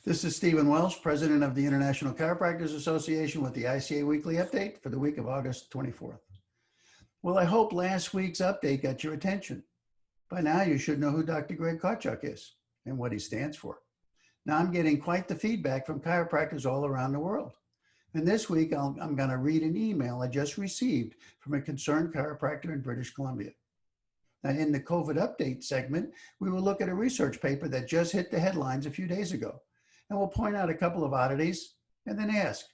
This is Stephen Welsh, President of the International Chiropractors Association with the ICA Weekly Update for the week of August 24th. Well, I hope last week's update got your attention. By now, you should know who Dr. Greg Kotchuk is and what he stands for. Now, I'm getting quite the feedback from chiropractors all around the world. And this week, I'm going to read an email I just received from a concerned chiropractor in British Columbia. Now, in the COVID update segment, we will look at a research paper that just hit the headlines a few days ago. And we'll point out a couple of oddities and then ask,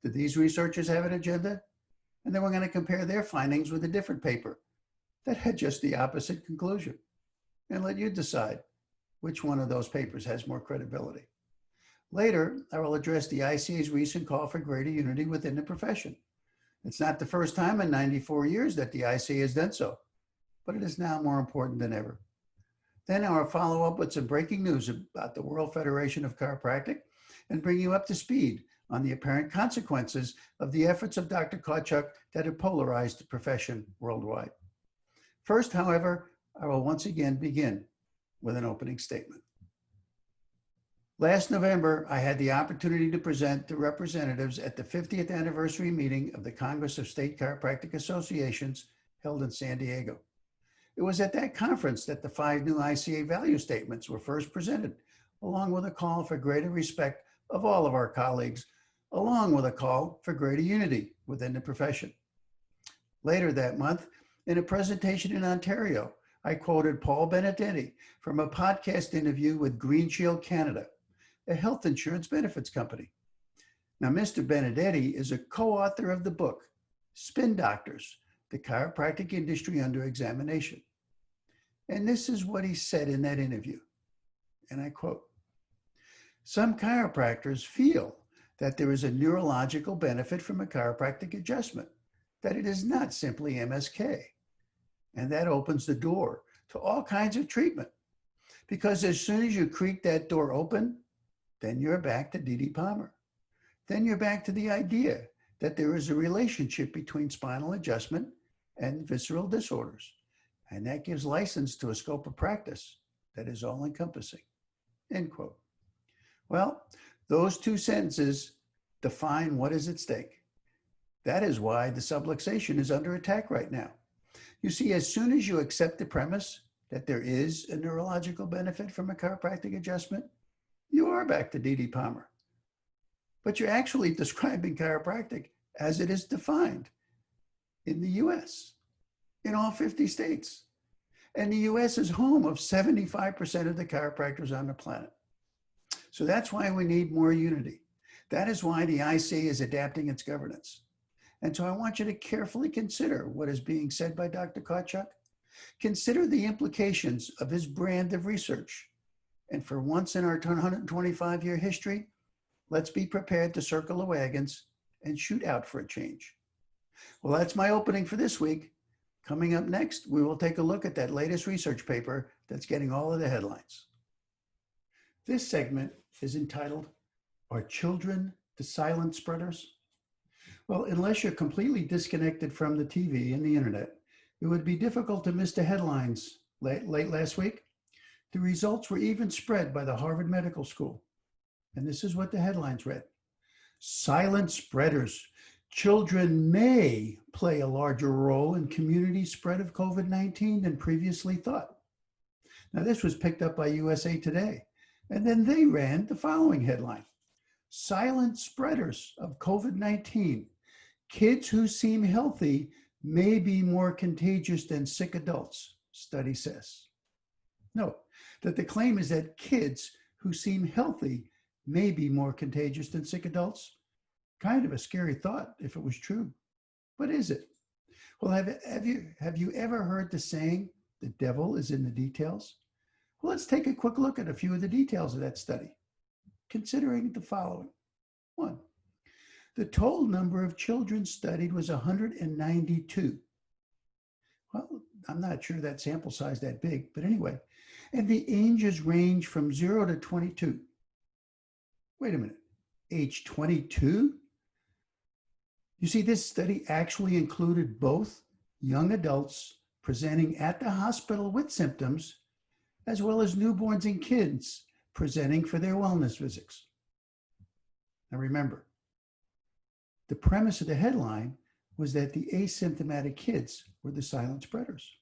did these researchers have an agenda? And then we're going to compare their findings with a different paper that had just the opposite conclusion and let you decide which one of those papers has more credibility. Later, I will address the ICA's recent call for greater unity within the profession. It's not the first time in 94 years that the ICA has done so, but it is now more important than ever. Then I'll follow up with some breaking news about the World Federation of Chiropractic and bring you up to speed on the apparent consequences of the efforts of Dr. Kotchuk that have polarized the profession worldwide. First, however, I will once again begin with an opening statement. Last November, I had the opportunity to present to representatives at the 50th anniversary meeting of the Congress of State Chiropractic Associations held in San Diego. It was at that conference that the 5 new ICA value statements were first presented, along with a call for greater respect of all of our colleagues, along with a call for greater unity within the profession. Later that month, in a presentation in Ontario, I quoted Paul Benedetti from a podcast interview with Green Shield Canada, a health insurance benefits company. Now, Mr. Benedetti is a co-author of the book, Spin Doctors, the Chiropractic Industry Under Examination. And this is what he said in that interview, and I quote, "Some chiropractors feel that there is a neurological benefit from a chiropractic adjustment, that it is not simply MSK. And that opens the door to all kinds of treatment. Because as soon as you creak that door open, then you're back to D.D. Palmer. Then you're back to the idea that there is a relationship between spinal adjustment and visceral disorders. And that gives license to a scope of practice that is all-encompassing," end quote. Well, those two sentences define what is at stake. That is why the subluxation is under attack right now. You see, as soon as you accept the premise that there is a neurological benefit from a chiropractic adjustment, you are back to D.D. Palmer. But you're actually describing chiropractic as it is defined in the US, in all 50 states. And the US is home of 75% of the chiropractors on the planet. So that's why we need more unity. That is why the ICA is adapting its governance. And so I want you to carefully consider what is being said by Dr. Kotchuk. Consider the implications of his brand of research. And for once in our 125-year history, let's be prepared to circle the wagons and shoot out for a change. Well, that's my opening for this week. Coming up next, we will take a look at that latest research paper that's getting all of the headlines. This segment is entitled, "Are Children the Silent Spreaders?" Well, unless you're completely disconnected from the TV and the internet, it would be difficult to miss the headlines late last week. The results were even spread by the Harvard Medical School. And this is what the headlines read: "Silent Spreaders. Children may play a larger role in community spread of COVID-19 than previously thought." Now, this was picked up by USA Today. And then they ran the following headline: "Silent Spreaders of COVID-19. Kids who seem healthy may be more contagious than sick adults, study says." Note that the claim is that kids who seem healthy may be more contagious than sick adults. Kind of a scary thought if it was true. But is it? Well, have you ever heard the saying, "The devil is in the details"? Well, let's take a quick look at a few of the details of that study, considering the following. 1, the total number of children studied was 192. Well, I'm not sure that sample size that big, but anyway. And the ages range from 0 to 22. Wait a minute, age 22? You see, this study actually included both young adults presenting at the hospital with symptoms, as well as newborns and kids presenting for their wellness visits. Now remember, the premise of the headline was that the asymptomatic kids were the silent spreaders.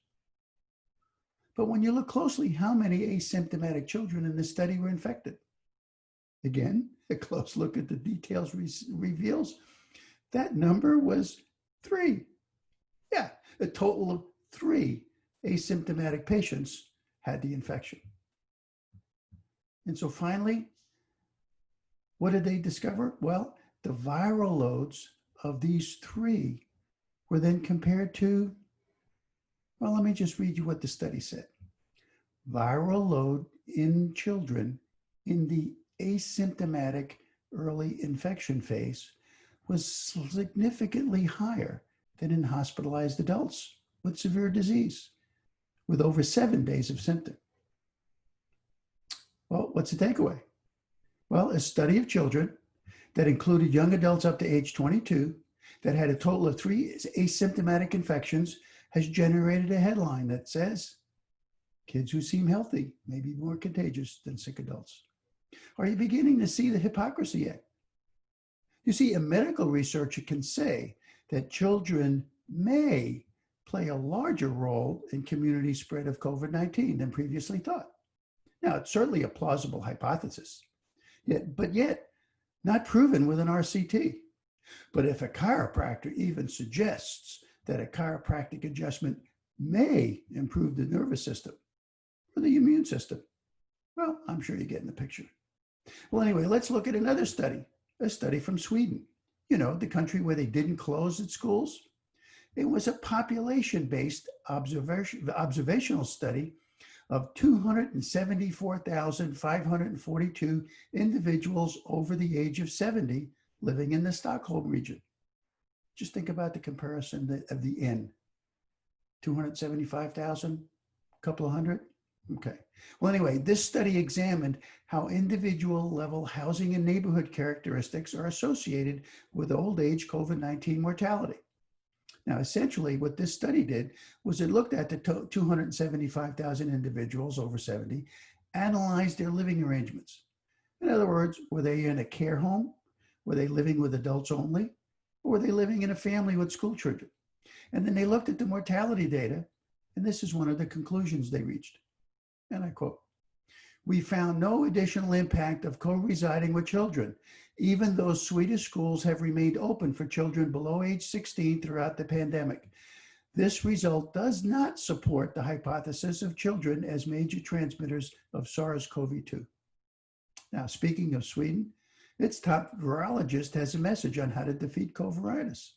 But when you look closely, how many asymptomatic children in this study were infected? Again, a close look at the details reveals that number was 3. Yeah, a total of 3 asymptomatic patients had the infection. And so finally, what did they discover? Well, the viral loads of these 3 were then compared to, well, let me just read you what the study said. Viral load in children in the asymptomatic early infection phase was significantly higher than in hospitalized adults with severe disease, with over 7 days of symptom. Well, what's the takeaway? Well, a study of children that included young adults up to age 22 that had a total of 3 asymptomatic infections has generated a headline that says, kids who seem healthy may be more contagious than sick adults. Are you beginning to see the hypocrisy yet? You see, a medical researcher can say that children may play a larger role in community spread of COVID-19 than previously thought. Now, it's certainly a plausible hypothesis, but yet not proven with an RCT. But if a chiropractor even suggests that a chiropractic adjustment may improve the nervous system or the immune system, well, I'm sure you're getting the picture. Well, anyway, let's look at another study, a study from Sweden. You know, the country where they didn't close its schools. It was a population-based observational study of 274,542 individuals over the age of 70 living in the Stockholm region. Just think about the comparison of the N. 275,000, a couple of hundred? Okay. Well, anyway, this study examined how individual level housing and neighborhood characteristics are associated with old age COVID-19 mortality. Now, essentially what this study did was it looked at the 275,000 individuals over 70, analyzed their living arrangements. In other words, were they in a care home? Were they living with adults only? Or were they living in a family with school children? And then they looked at the mortality data, and this is one of the conclusions they reached. And I quote, "We found no additional impact of co-residing with children, even though Swedish schools have remained open for children below age 16 throughout the pandemic. This result does not support the hypothesis of children as major transmitters of SARS-CoV-2. Now, speaking of Sweden, its top virologist has a message on how to defeat COVID-19.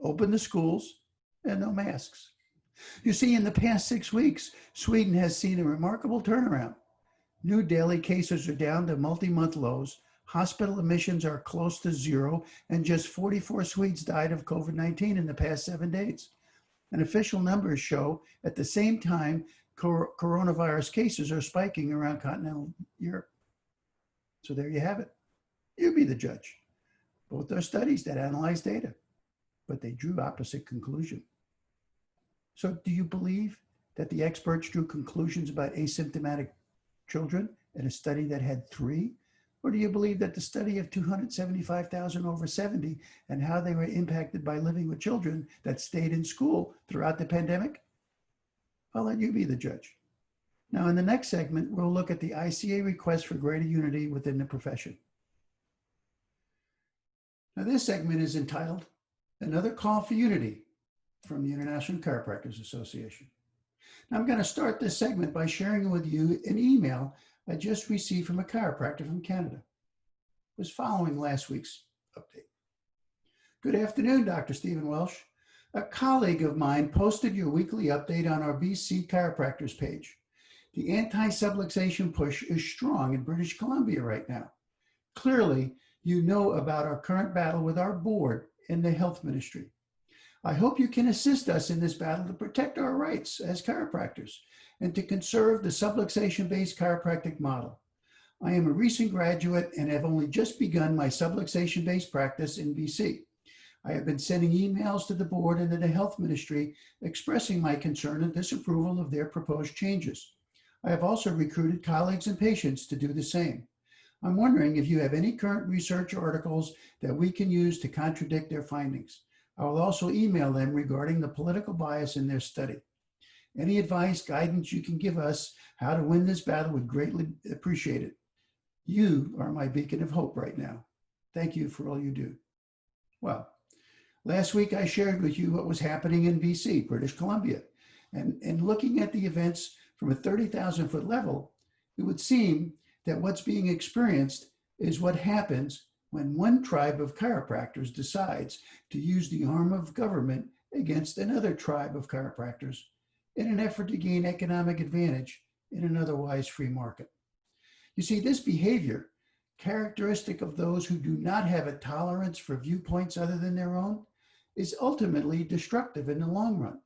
Open the schools and no masks. You see, in the past 6 weeks, Sweden has seen a remarkable turnaround. New daily cases are down to multi-month lows. Hospital admissions are close to 0, and just 44 Swedes died of COVID-19 in the past 7 days. And official numbers show at the same time, coronavirus cases are spiking around continental Europe. So there you have it. You be the judge. Both are studies that analyze data, but they drew opposite conclusions. So do you believe that the experts drew conclusions about asymptomatic children in a study that had 3? Or do you believe that the study of 275,000 over 70 and how they were impacted by living with children that stayed in school throughout the pandemic? I'll let you be the judge. Now, in the next segment, we'll look at the ICA request for greater unity within the profession. Now, this segment is entitled, Another Call for Unity from the International Chiropractors Association. Now, I'm going to start this segment by sharing with you an email I just received from a chiropractor from Canada. It was following last week's update. Good afternoon, Dr. Stephen Welsh. A colleague of mine posted your weekly update on our BC chiropractors page. The anti-subluxation push is strong in British Columbia right now. Clearly, you know about our current battle with our board and the health ministry. I hope you can assist us in this battle to protect our rights as chiropractors and to conserve the subluxation-based chiropractic model. I am a recent graduate and have only just begun my subluxation-based practice in BC. I have been sending emails to the board and to the health ministry expressing my concern and disapproval of their proposed changes. I have also recruited colleagues and patients to do the same. I'm wondering if you have any current research articles that we can use to contradict their findings. I will also email them regarding the political bias in their study. Any advice, guidance you can give us how to win this battle would greatly appreciate it. You are my beacon of hope right now. Thank you for all you do. Well, last week I shared with you what was happening in BC, British Columbia. And looking at the events from a 30,000-foot level, it would seem that what's being experienced is what happens when one tribe of chiropractors decides to use the arm of government against another tribe of chiropractors in an effort to gain economic advantage in an otherwise free market. You see, this behavior, characteristic of those who do not have a tolerance for viewpoints other than their own, is ultimately destructive in the long run.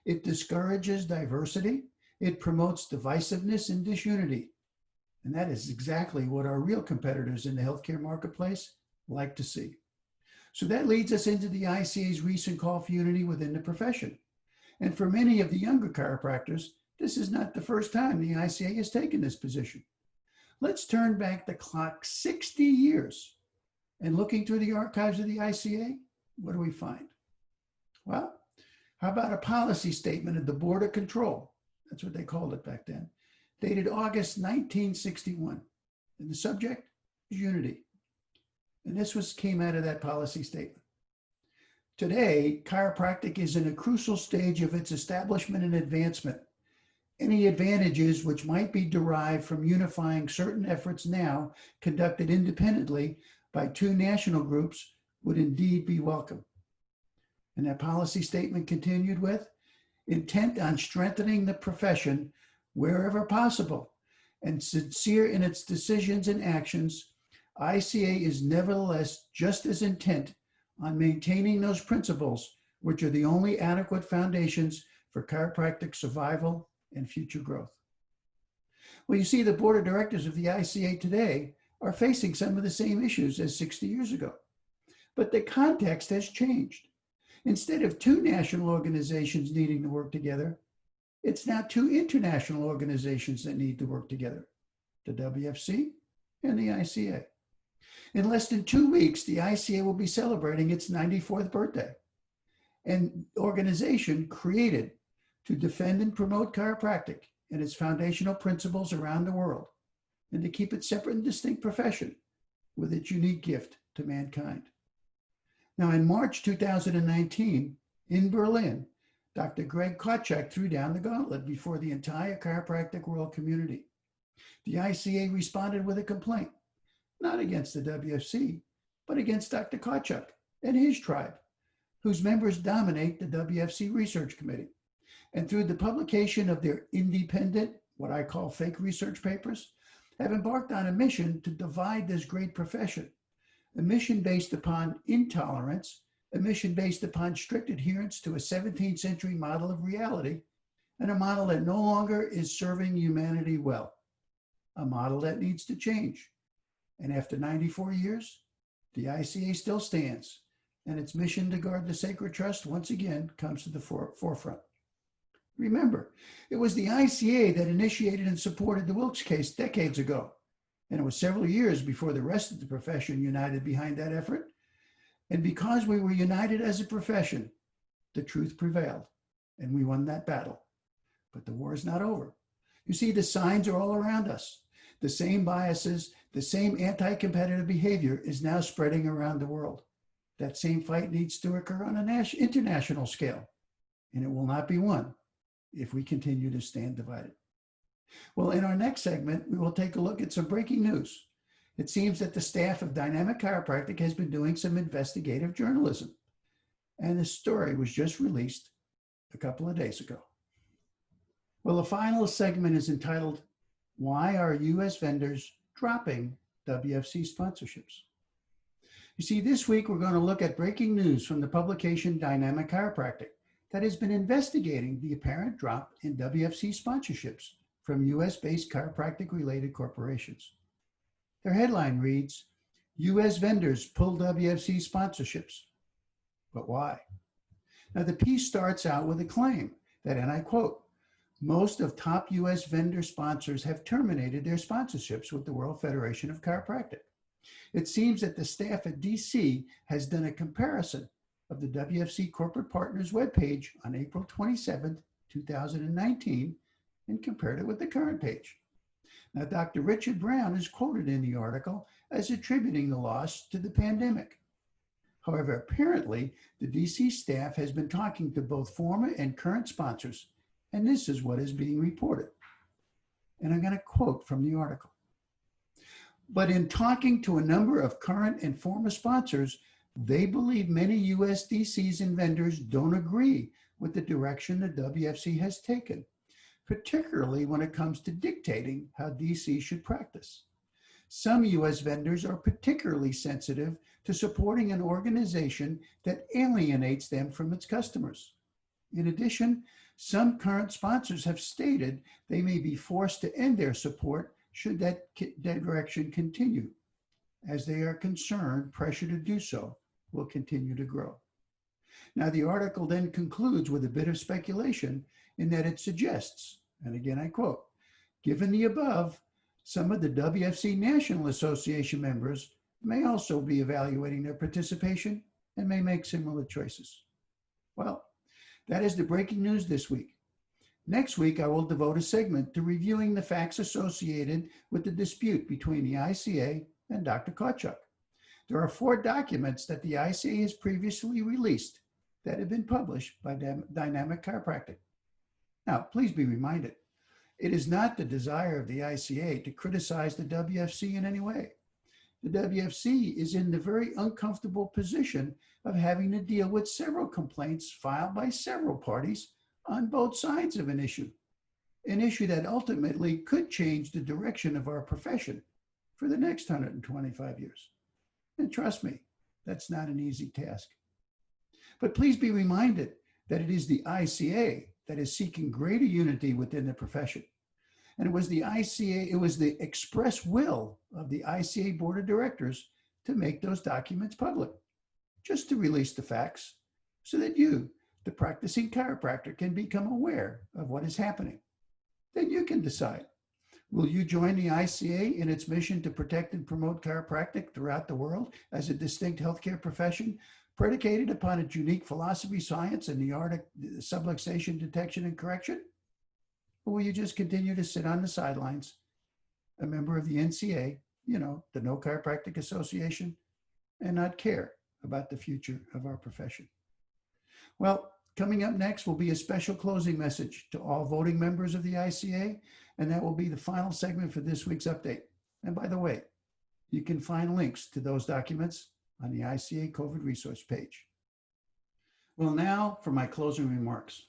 It discourages diversity, it promotes divisiveness and disunity. And that is exactly what our real competitors in the healthcare marketplace like to see. So that leads us into the ICA's recent call for unity within the profession. And for many of the younger chiropractors, this is not the first time the ICA has taken this position. Let's turn back the clock 60 years. And looking through the archives of the ICA, what do we find? Well, how about a policy statement of the Board of Control? That's what they called it back then. Dated August 1961. And the subject is unity. And this came out of that policy statement. Today, chiropractic is in a crucial stage of its establishment and advancement. Any advantages which might be derived from unifying certain efforts now conducted independently by two national groups would indeed be welcome. And that policy statement continued with, intent on strengthening the profession wherever possible, and sincere in its decisions and actions, ICA is nevertheless just as intent on maintaining those principles, which are the only adequate foundations for chiropractic survival and future growth. Well, you see, the board of directors of the ICA today are facing some of the same issues as 60 years ago, but the context has changed. Instead of two national organizations needing to work together, it's now two international organizations that need to work together, the WFC and the ICA. In less than 2 weeks, the ICA will be celebrating its 94th birthday. An organization created to defend and promote chiropractic and its foundational principles around the world, and to keep it separate and distinct profession with its unique gift to mankind. Now, in March 2019, in Berlin, Dr. Greg Kotchak threw down the gauntlet before the entire chiropractic world community. The ICA responded with a complaint, not against the WFC, but against Dr. Kotchak and his tribe, whose members dominate the WFC Research Committee. And through the publication of their independent, what I call fake research papers, have embarked on a mission to divide this great profession, a mission based upon intolerance, a mission based upon strict adherence to a 17th century model of reality, and a model that no longer is serving humanity well, a model that needs to change. And after 94 years, the ICA still stands, and its mission to guard the sacred trust once again comes to the forefront. Remember, it was the ICA that initiated and supported the Wilkes case decades ago, and it was several years before the rest of the profession united behind that effort. And because we were united as a profession, the truth prevailed, and we won that battle. But the war is not over. You see, the signs are all around us. The same biases, the same anti-competitive behavior is now spreading around the world. That same fight needs to occur on an international scale, and it will not be won if we continue to stand divided. Well, in our next segment, we will take a look at some breaking news. It seems that the staff of Dynamic Chiropractic has been doing some investigative journalism, and the story was just released a couple of days ago. Well, the final segment is entitled, Why Are U.S. Vendors Dropping WFC Sponsorships? You see, this week we're going to look at breaking news from the publication Dynamic Chiropractic that has been investigating the apparent drop in WFC sponsorships from U.S.-based chiropractic-related corporations. Their headline reads, U.S. vendors pull WFC sponsorships. But why? Now, the piece starts out with a claim that, and I quote, Most of top U.S. vendor sponsors have terminated their sponsorships with the World Federation of Chiropractic. It seems that the staff at DC has done a comparison of the WFC Corporate Partners webpage on April 27, 2019, and compared it with the current page. Now, Dr. Richard Brown is quoted in the article as attributing the loss to the pandemic. However, apparently, the DC staff has been talking to both former and current sponsors, and this is what is being reported. And I'm going to quote from the article. But in talking to a number of current and former sponsors, they believe many US DCs and vendors don't agree with the direction the WFC has taken, particularly when it comes to dictating how DC should practice. Some US vendors are particularly sensitive to supporting an organization that alienates them from its customers. In addition, some current sponsors have stated they may be forced to end their support should that direction continue. As they are concerned, pressure to do so will continue to grow. Now, the article then concludes with a bit of speculation in that it suggests, and again I quote, given the above, some of the WFC National Association members may also be evaluating their participation and may make similar choices. Well, that is the breaking news this week. Next week, I will devote a segment to reviewing the facts associated with the dispute between the ICA and Dr. Kochuk. There are 4 documents that the ICA has previously released that have been published by Dynamic Chiropractic. Now, please be reminded, it is not the desire of the ICA to criticize the WFC in any way. The WFC is in the very uncomfortable position of having to deal with several complaints filed by several parties on both sides of an issue that ultimately could change the direction of our profession for the next 125 years. And trust me, that's not an easy task. But please be reminded that it is the ICA that is seeking greater unity within the profession. And it was the express will of the ICA Board of Directors to make those documents public, just to release the facts so that you, the practicing chiropractor, can become aware of what is happening. Then you can decide, will you join the ICA in its mission to protect and promote chiropractic throughout the world as a distinct healthcare profession predicated upon its unique philosophy, science, and the art of subluxation detection and correction? Or will you just continue to sit on the sidelines, a member of the NCA, the No Chiropractic Association, and not care about the future of our profession? Well, coming up next will be a special closing message to all voting members of the ICA, and that will be the final segment for this week's update. And by the way, you can find links to those documents on the ICA COVID resource page. Well, now for my closing remarks.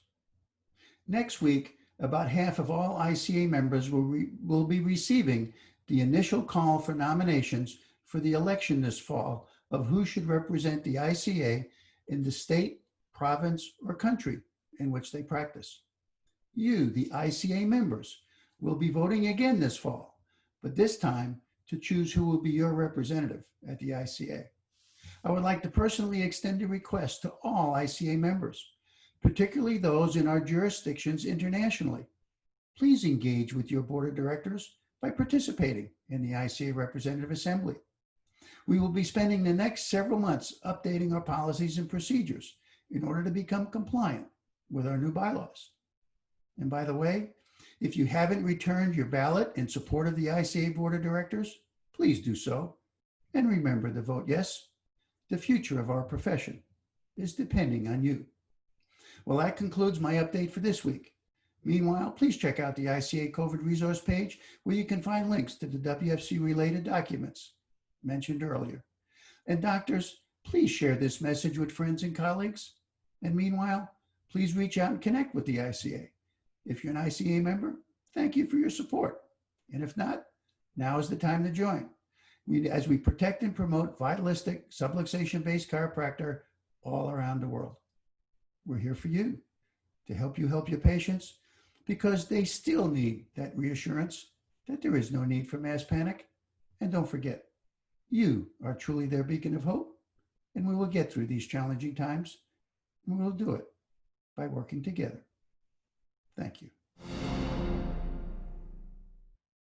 Next week, about half of all ICA members will be receiving the initial call for nominations for the election this fall of who should represent the ICA in the state, province, or country in which they practice. You, the ICA members, will be voting again this fall, but this time to choose who will be your representative at the ICA. I would like to personally extend a request to all ICA members, particularly those in our jurisdictions internationally. Please engage with your board of directors by participating in the ICA Representative Assembly. We will be spending the next several months updating our policies and procedures in order to become compliant with our new bylaws. And by the way, if you haven't returned your ballot in support of the ICA Board of Directors, please do so. And remember to vote yes. The future of our profession is depending on you. Well, that concludes my update for this week. Meanwhile, please check out the ICA COVID resource page where you can find links to the WFC related documents mentioned earlier. And doctors, please share this message with friends and colleagues. And meanwhile, please reach out and connect with the ICA. If you're an ICA member, thank you for your support. And if not, now is the time to join. As we protect and promote vitalistic, subluxation-based chiropractor all around the world. We're here for you to help you help your patients because they still need that reassurance that there is no need for mass panic. And don't forget, you are truly their beacon of hope, and we will get through these challenging times, and we will do it by working together. Thank you.